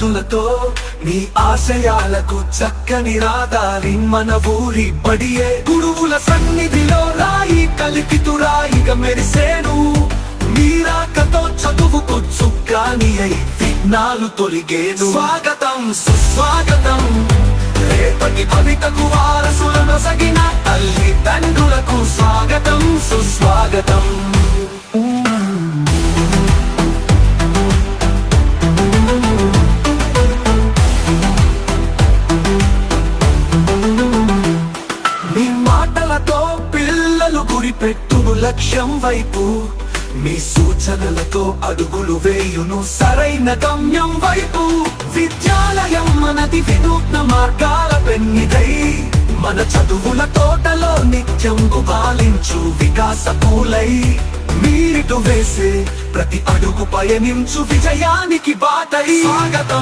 భక్తులతో మీ ఆశయాలకు చక్కని రాదారి మన ఊరి బడియే. గురువుల సన్నిధిలో రాయి కలికితురాయిగా మెరిసేను. మీరాకతో చదువుకు చుక్కాని అయి విఘ్నాలు తొలిగేను. స్వాగతం సుస్వాగతం రేపటి భవితకు వారసులను సగిన తల్లి తండ్రులకు స్వాగతం సుస్వాగతం. మీ మాటలతో పిల్లలు గురిపెట్టును లక్ష్యం వైపు. మీ సూచనలతో అడుగులు వేయును సరైన గమ్యం వైపు. విద్యాలయం మనది వినూత్న మార్గాల పెన్నిదై. మన చదువుల తోటలో నిత్యం గుబాలించు వికాస పూలై. మీరిటు వేసే ప్రతి అడుగు పయనించు విజయానికి బాటై. స్వాగతం